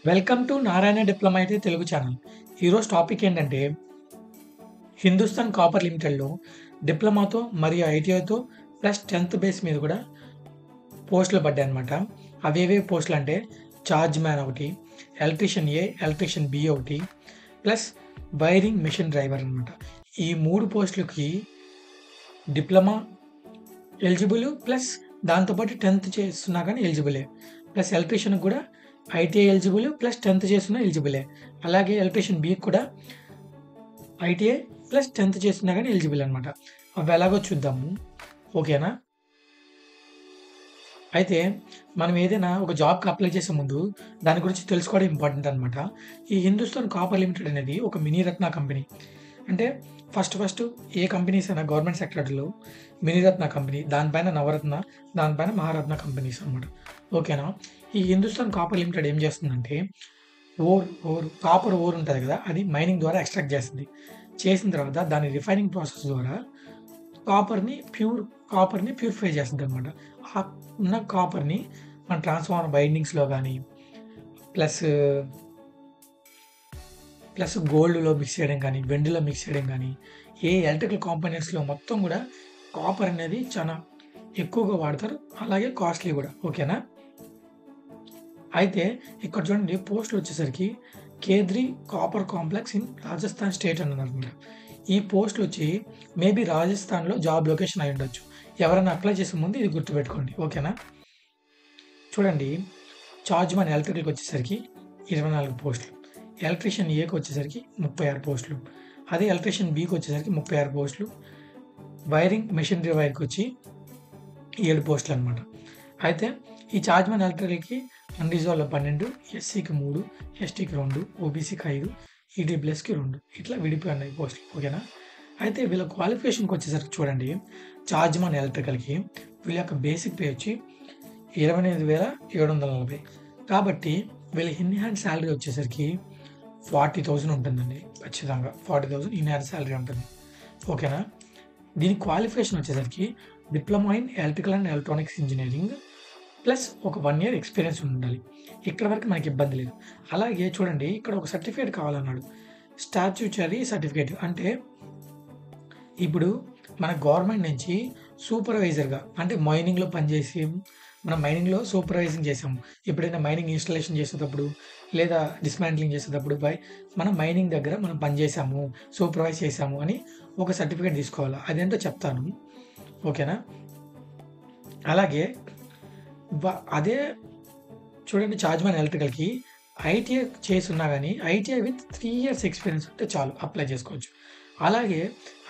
Welcome to Narayana diploma అయితే Telugu channel. ఈరోజు topic ఏంటంటే హిందుస్థాన్ కాపర్ లిమిటెడ్‌లో డిప్లొమాతో మరియు ఐటీఐతో ప్లస్ 10థ్ బేస్ మీద కూడా పోస్టులు పడ్డాయన్నమాట. అవేవేవి పోస్టులంటే చార్జ్ మ్యాన్ ఒకటి, ఎలక్ట్రీషియన్ ఏ, ఎలక్ట్రీషియన్ బి ఒకటి, ప్లస్ వైరింగ్ మెషిన్ డ్రైవర్ అనమాట. ఈ 3 పోస్టులకి డిప్లొమా ఎలిజిబుల్ ప్లస్ దాంతో పాటు 10థ్ చేస్తున్నా గానీ ఎలిజిబులే. ప్లస్ ఎలక్ట్రీషియన్‌కి కూడా ఐటీఐ ఎలిజిబుల్ ప్లస్ 10థ్ చేస్తున్నా ఎలిజిబులే. అలాగే ఎలక్ట్రీషియన్ బికి కూడా ఐటీఐ ప్లస్ 10థ్ చేస్తున్నా గానీ ఎలిజిబుల్ అనమాట. అవి ఎలాగో చూద్దాము. ఓకేనా? అయితే మనం ఏదైనా ఒక జాబ్‌కి అప్లై చేసే ముందు దాని గురించి తెలుసుకోవడం ఇంపార్టెంట్ అనమాట. ఈ హిందుస్థాన్ కాపర్ లిమిటెడ్ అనేది ఒక మినీ రత్న కంపెనీ. అంటే ఫస్ట్ ఏ కంపెనీస్ అయినా గవర్నమెంట్ సెక్టార్‌లో మినీరత్న కంపెనీ, దానిపైన నవరత్న, దానిపైన మహారత్న కంపెనీస్ అనమాట. ఓకేనా? ఈ హిందుస్థాన్ కాపర్ లిమిటెడ్ ఏం చేస్తుందంటే కాపర్ ఓర్ ఉంటది కదా! అది మైనింగ్ ద్వారా ఎక్స్ట్రాక్ట్ చేస్తది. చేసిన తర్వాత దాన్ని రిఫైనింగ్ ప్రాసెస్ ద్వారా కాపర్‌ని ప్యూరిఫై చేస్తదనమాట. ఆ ఉన్న కాపర్‌ని మన ట్రాన్స్‌ఫార్మర్ వైండింగ్స్‌లో గానీ ప్లస్ గోల్డ్‌లో మిక్స్ చేయడం గానీ, వెండిలో మిక్స్ చేయడం గానీ, ఏ ఎలక్ట్రికల్ కాంపోనెంట్స్‌లో మొత్తం గూడా కాపర్ అనేది చాలా ఎక్కువగా వాడతారు. అలాగే కాస్ట్‌లీ గూడా. ఓకేనా? అయితే ఇక్కడ చూడండి పోస్టులొచ్చేసరికి Khetri copper complex in Rajasthan state అని అన్నారనమాట. ఈ పోస్టులొచ్చి మేబీ రాజస్థాన్‌లో జాబ్ లొకేషన్ అయ్యుండొచ్చు. ఎవరైనా అప్లై చేసే ముందు ఇది గుర్తుపెట్టుకోండి. ఓకేనా? చూడండి చార్జ్‌మ్యాన్ ఎలక్ట్రికల్‌కొచ్చేసరికి 24 పోస్టులు. ఎలక్ట్రీషియన్ ఏకి వచ్చేసరికి 36 పోస్టులు. అదే ఎలక్ట్రీషియన్ బికి వచ్చేసరికి 36 పోస్టులు. వైరింగ్ మెషిన్ డ్రైవర్‌కొచ్చి 7 పోస్టులు అనమాట. అయితే ఈ చార్జ్‌మ్యాన్ ఎలక్ట్రికల్‌కి అన్‌రిజర్వ్డ్‌లో 12, ఎస్సీకి 3, ఎస్టీకి 2, ఓబీసీకి 5, ఈడబ్ల్యూఎస్‌కి 2 ఇట్లా విడిపోయి ఉన్నాయి పోస్టులు. ఓకేనా? అయితే వీళ్ళ క్వాలిఫికేషన్‌కి వచ్చేసరికి చూడండి చార్జ్‌మ్యాన్ ఎలక్ట్రికల్‌కి వీళ్ళ యొక్క బేసిక్ పే వచ్చి 28,740. కాబట్టి వీళ్ళ ఇన్ హ్యాండ్ సాలరీ వచ్చేసరికి 40,000 ఉంటుందండి. ఖచ్చితంగా 40,000 ఇన్ హ్యాండ్ సాలరీ ఉంటుంది. ఓకేనా? దీని క్వాలిఫికేషన్ వచ్చేసరికి diploma in electrical and electronics engineering plus ఒక 1 ఇయర్ ఎక్స్‌పీరియన్స్ ఉండాలి. ఇక్కడి వరకు మనకి ఇబ్బంది లేదు. అలాగే చూడండి ఇక్కడ ఒక సర్టిఫికేట్ కావాలన్నాడు. స్టాట్యూటరీ సర్టిఫికేట్ అంటే ఇప్పుడు మన గవర్నమెంట్ నుంచి సూపర్వైజర్‌గా అంటే మైనింగ్‌లో పనిచేసి మనం మైనింగ్‌లో సూపర్వైజింగ్ చేసాము. ఎప్పుడైనా మైనింగ్ ఇన్‌స్టాలేషన్ చేసేటప్పుడు లేదా డిస్మాంట్లింగ్ చేసేటప్పుడు మనం మైనింగ్ దగ్గర మనం పనిచేసాము, సూపర్వైజ్ చేసాము అని ఒక సర్టిఫికేట్ తీసుకోవాలా. అదేంటో చెప్తాను. ఓకేనా? అలాగే అదే చూడండి చార్జ్‌మ్యాన్ ఎలక్ట్రికల్‌కి ఐటీఐ చేసున్నా గానీ ఐటీఐ విత్ 3 ఇయర్స్ ఎక్స్‌పీరియన్స్ ఉంటే చాలు అప్లై చేసుకోవచ్చు. అలాగే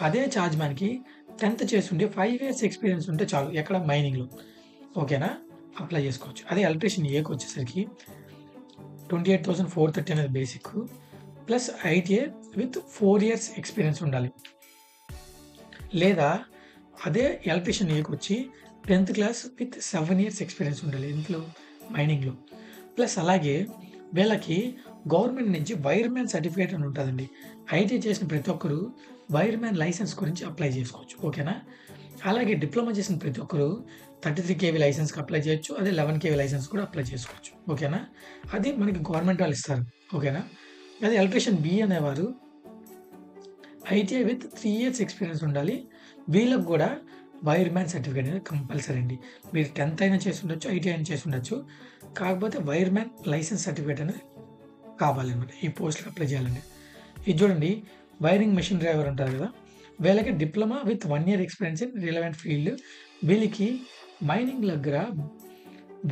అదే చార్జ్‌మ్యాన్‌కి 10థ్ చేసుండి 5 ఇయర్స్ ఎక్స్‌పీరియన్స్ ఉంటే చాలు. ఎక్కడ మైనింగ్‌లో. ఓకేనా? అప్లై చేసుకోవచ్చు. అదే ఎలక్ట్రీషియన్ ఏకి వచ్చేసరికి 28,430 అనేది basic plus ITI with 4 years experience ఉండాలి. లేదా అదే ఎలక్ట్రీషియన్ ఏకొచ్చి 10థ్ క్లాస్ విత్ 7 ఇయర్స్ ఎక్స్‌పీరియన్స్ ఉండాలి. ఇందులో మైనింగ్‌లో. ప్లస్ అలాగే వీళ్ళకి గవర్నమెంట్ నుంచి వైర్‌మ్యాన్ సర్టిఫికేట్ అని ఉంటదండి. ఐటీఐ చేసిన ప్రతి ఒక్కరు వైర్‌మ్యాన్ లైసెన్స్ గురించి అప్లై చేసుకోవచ్చు. ఓకేనా? అలాగే డిప్లొమా చేసిన ప్రతి ఒక్కరు 33 కేవీ లైసెన్స్‌కి అప్లై చేయొచ్చు. అదే 11 కేవీ లైసెన్స్ కూడా అప్లై చేసుకోవచ్చు. ఓకేనా? అది మనకి గవర్నమెంట్ వాళ్ళు ఇస్తారు. ఓకేనా? అదే ఎలక్ట్రీషియన్ బి అనేవారు ఐటీఐ విత్ 3 ఇయర్స్ ఎక్స్‌పీరియన్స్ ఉండాలి. వీళ్ళకి గూడా వైర్‌మ్యాన్ సర్టిఫికేట్ అనేది కంపల్సరీ అండి. మీరు 10థ్ అయినా చేసుండొచ్చు, ఐటీఐ అయినా చేసుండొచ్చు. కాకపోతే వైర్‌మ్యాన్ లైసెన్స్ సర్టిఫికేట్ అనేది కావాలన్నమాట. ఈ పోస్ట్‌కి అప్లై చేయాలంటే. ఇది చూడండి వైరింగ్ మెషిన్ డ్రైవర్ ఉంటారు కదా! వీళ్ళకి diploma with 1 year experience in relevant field. వీళ్ళకి మైనింగ్ దగ్గర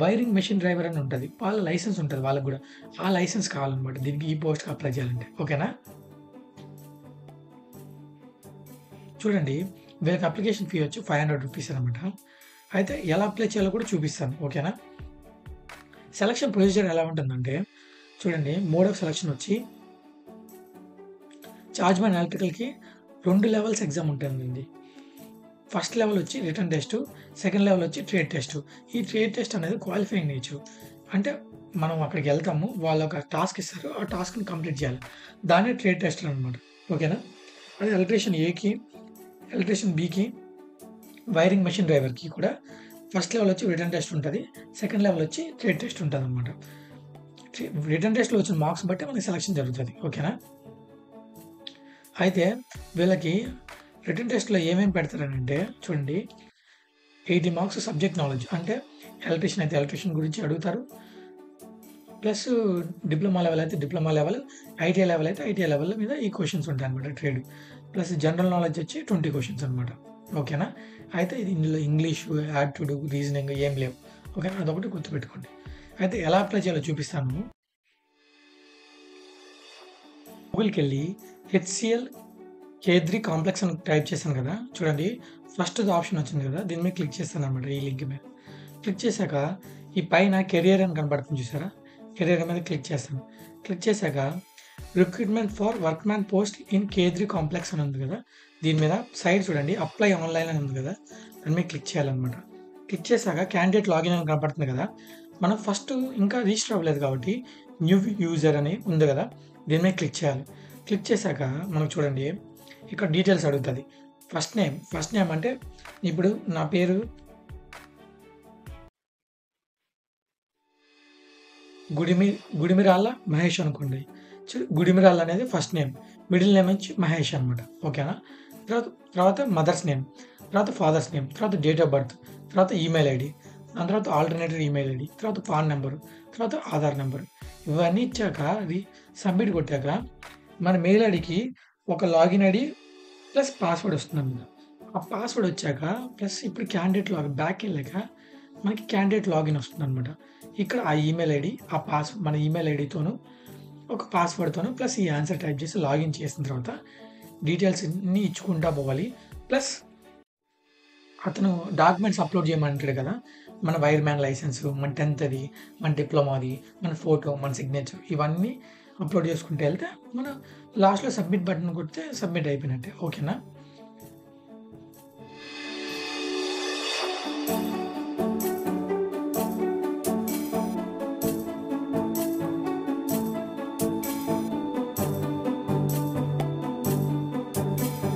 వైరింగ్ మెషిన్ డ్రైవర్ అని ఉంటది. వాళ్ళ లైసెన్స్ ఉంటది వాళ్ళకి గూడా. ఆ లైసెన్స్ కావాలన్నమాట దీనికి ఈ పోస్ట్‌కి అప్లై చేయాలంటే. ఓకేనా? చూడండి వీళ్ళకి అప్లికేషన్ ఫీ వచ్చి రూ. 500 అనమాట. అయితే ఎలా అప్లై చేయాలో కూడా చూపిస్తాను. ఓకేనా? సెలక్షన్ ప్రొసీజర్ ఎలా ఉంటుందంటే చూడండి మోడ్ ఆఫ్ సెలక్షన్ వచ్చి చార్జ్‌మ్యాన్ ఎలక్ట్రికల్‌కి 2 లెవెల్స్ ఎగ్జామ్ ఉంటుందండి. ఫస్ట్ లెవెల్ వచ్చి రిటన్ టెస్ట్, సెకండ్ లెవెల్ వచ్చి ట్రేడ్ టెస్ట్. ఈ ట్రేడ్ టెస్ట్ అనేది క్వాలిఫైయింగ్ నేచర్. అంటే మనం అక్కడికి వెళ్తాము. వాళ్ళు ఒక టాస్క్ ఇస్తారు. ఆ టాస్క్‌ని కంప్లీట్ చేయాలి. దాన్నే ట్రేడ్ టెస్ట్ అనమాట. ఓకేనా? అదే ఎలక్ట్రీషియన్ బికి వైరింగ్ మెషిన్ డ్రైవర్‌కి కూడా ఫస్ట్ లెవెల్ వచ్చి రిటన్ టెస్ట్ ఉంటది. సెకండ్ లెవెల్ వచ్చి ట్రేడ్ టెస్ట్ ఉంటదనమాట. రిటర్న్ టెస్ట్‌లో వచ్చిన మార్క్స్ బట్టి మనకి సెలక్షన్ జరుగుతది. ఓకేనా? అయితే వీళ్ళకి రిటన్ టెస్ట్‌లో ఏమేమి పెడతారనంటే చూడండి 80 మార్క్స్ సబ్జెక్ట్ నాలెడ్జ్ అంటే ఎలక్ట్రీషియన్ అయితే ఎలక్ట్రీషియన్ గురించి అడుగుతారు. ప్లస్ డిప్లొమా లెవెల్ అయితే డిప్లొమా లెవెల్, ఐటీఐ లెవెల్ అయితే ఐటీఐ లెవెల్ మీద ఈ క్వెషన్స్ ఉంటాయన్నమాట ట్రేడ్. ప్లస్ జనరల్ నాలెడ్జ్ వచ్చి 20 క్వెషన్స్ అనమాట. ఓకేనా? అయితే ఇందులో ఇంగ్లీషు, యాప్టిట్యూడ్, రీజనింగ్ ఏం లేవు. ఓకేనా? అదొకటి గుర్తుపెట్టుకోండి. అయితే ఎలా అప్లై చేయాలో చూపిస్తాను. గూగుల్‌కెళ్ళి హెచ్‌సీఎల్ K3 కాంప్లెక్స్ అని టైప్ చేశాను కదా! చూడండి ఫస్ట్‌ది ఆప్షన్ వచ్చింది కదా! దీని మీద క్లిక్ చేస్తాననమాట ఈ లింక్ మీద. క్లిక్ చేశాక ఈ పైన కెరియర్ అని కనపడుతుంది చూసారా? కెరియర్ మీద క్లిక్ చేస్తాను. క్లిక్ చేశాక recruitment for workman post in K3 complex అని ఉంది కదా! దీని మీద సైడ్ చూడండి అప్లై ఆన్‌లైన్ అని ఉంది కదా! దాని మీద క్లిక్ చేయాలనమాట. క్లిక్ చేశాక క్యాండిడేట్ లాగిన్ అని కనపడుతుంది కదా! మనం ఫస్ట్ ఇంకా రిజిస్టర్ అవ్వలేదు కాబట్టి న్యూ యూజర్ అని ఉంది కదా! దీని మీద క్లిక్ చేయాలి. క్లిక్ చేశాక మనకు చూడండి ఇక్కడ డీటెయిల్స్ అడుగుతది. ఫస్ట్ నేమ్ అంటే ఇప్పుడు నా పేరు గుడిమిరాళ్ళ మహేష్ అనుకోండి. గుడిమిరాళ్ళ అనేది ఫస్ట్ నేమ్. మిడిల్ నేమ్ వచ్చి మహేష్ అనమాట. ఓకేనా? తర్వాత మదర్స్ నేమ్, తర్వాత ఫాదర్స్ నేమ్, తర్వాత డేట్ ఆఫ్ బర్త్, తర్వాత ఈమెయిల్ ఐడీ, దాని తర్వాత ఆల్టర్నేటివ్ ఈమెయిల్ ఐడీ, తర్వాత పాన్ నెంబరు, తర్వాత ఆధార్ నెంబరు. ఇవన్నీ ఇచ్చాక అది సబ్మిట్ కొట్టాక మన మెయిల్ ఐడీకి ఒక లాగిన్ ఐడీ ప్లస్ పాస్వర్డ్ వస్తుందన్నమాట. ఆ పాస్వర్డ్ వచ్చాక ప్లస్ ఇప్పుడు క్యాండిడేట్ లాగిన్ బ్యాకెళ్ళాక మనకి క్యాండిడేట్ లాగిన్ వస్తుందన్నమాట. ఇక్కడ ఆ ఈమెయిల్ ఐడీ మన ఈమెయిల్ ఐడీతోను ఒక పాస్వర్డ్‌తోను ప్లస్ ఈ ఆన్సర్ టైప్ చేసి లాగిన్ చేసిన తర్వాత డీటెయిల్స్ అన్నీ ఇచ్చుకుంటా పోవాలి. ప్లస్ అతను డాక్యుమెంట్స్ అప్లోడ్ చేయమంటాడు కదా! మన వైర్‌మ్యాన్ లైసెన్స్, మన 10థ్‌ది, మన డిప్లొమాది, మన ఫోటో, మన సిగ్నేచర్ ఇవన్నీ అప్లోడ్ చేసుకుంటూ ఎళ్తే మనం లాస్ట్‌లో సబ్మిట్ బటన్ కొడితే సబ్మిట్ అయిపోయినట్టే. ఓకేనా?